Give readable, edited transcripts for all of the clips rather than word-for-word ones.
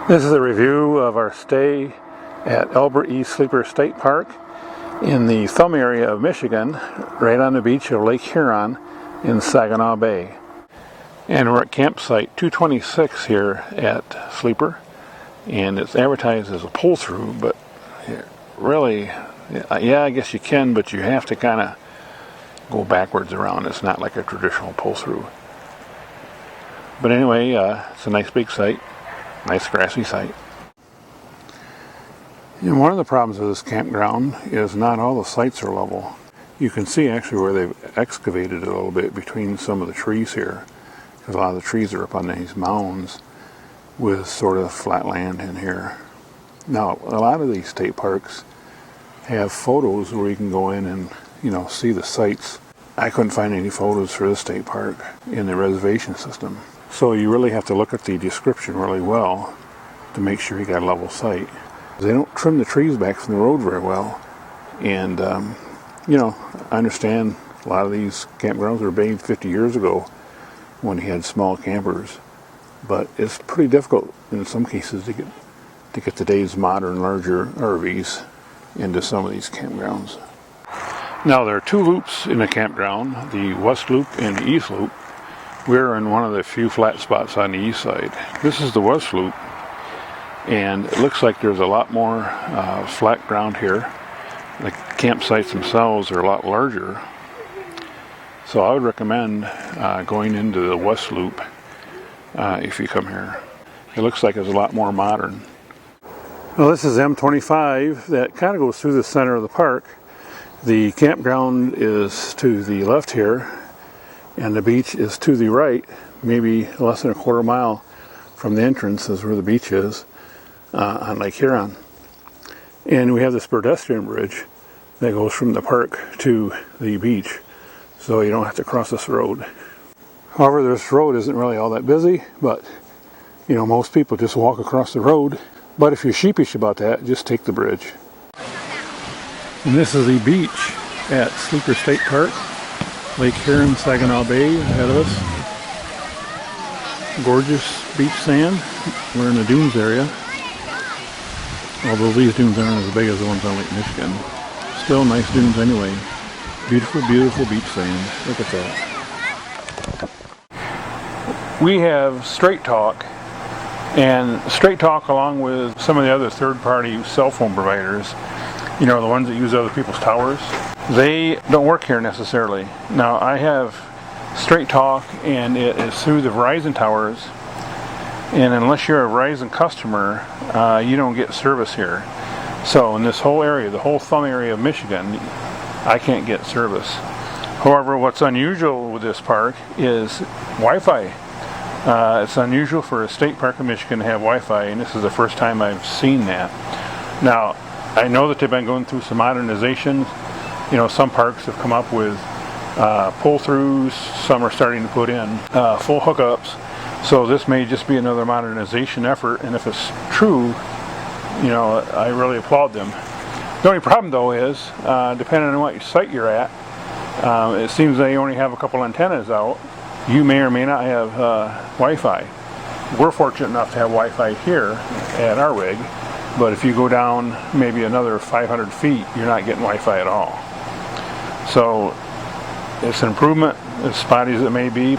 This is a review of our stay at Elbert E. Sleeper State Park in the thumb area of Michigan, right on the beach of Lake Huron in Saginaw Bay. And we're at campsite 226 here at Sleeper, and it's advertised as a pull-through, but really, yeah, I guess you can, but you have to kind of go backwards around. It's not like a traditional pull-through. But anyway, it's a nice big site. Nice grassy site. And one of the problems with this campground is not all the sites are level. You can see actually where they've excavated it a little bit between some of the trees here, because a lot of the trees are up on these mounds with sort of flat land in here. Now, a lot of these state parks have photos where you can go in and, see the sites. I couldn't find any photos for this state park in the reservation system. So you really have to look at the description really well to make sure you got a level site. They don't trim the trees back from the road very well. And, I understand a lot of these campgrounds were made 50 years ago when you had small campers. But it's pretty difficult in some cases to get today's modern, larger RVs into some of these campgrounds. Now, there are two loops in the campground, the west loop and the east loop. We're in one of the few flat spots on the east side. This is the west loop, and it looks like there's a lot more flat ground here. The campsites themselves are a lot larger. So I would recommend going into the west loop if you come here. It looks like it's a lot more modern. Well, this is M25 that kind of goes through the center of the park. The campground is to the left here, and the beach is to the right, maybe less than a quarter mile from the entrance is where the beach is on Lake Huron. And we have this pedestrian bridge that goes from the park to the beach, so you don't have to cross this road. However, this road isn't really all that busy, but most people just walk across the road. But if you're sheepish about that, just take the bridge. And this is the beach at Sleeper State Park. Lake Huron, Saginaw Bay ahead of us. Gorgeous beach sand. We're in the dunes area. Although these dunes aren't as big as the ones on Lake Michigan. Still nice dunes anyway. Beautiful, beautiful beach sand. Look at that. We have Straight Talk. And Straight Talk, along with some of the other third-party cell phone providers, the ones that use other people's towers, they don't work here necessarily. Now, I have Straight Talk, and it is through the Verizon towers, and unless you're a Verizon customer, you don't get service here. So in this whole area, the whole thumb area of Michigan, I can't get service. However, what's unusual with this park is Wi-Fi. It's unusual for a state park in Michigan to have Wi-Fi, and this is the first time I've seen that. Now, I know that they've been going through some modernization. Some parks have come up with pull-throughs, some are starting to put in full hookups. So this may just be another modernization effort, and if it's true, I really applaud them. The only problem though is, depending on what site you're at, it seems they only have a couple antennas out. You may or may not have Wi-Fi. We're fortunate enough to have Wi-Fi here at our rig, but if you go down maybe another 500 feet, you're not getting Wi-Fi at all. So it's an improvement, as spotty as it may be.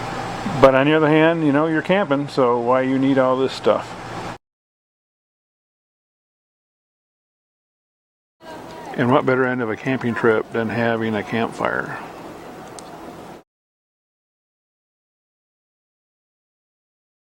But on the other hand, you're camping, so why you need all this stuff? And what better end of a camping trip than having a campfire?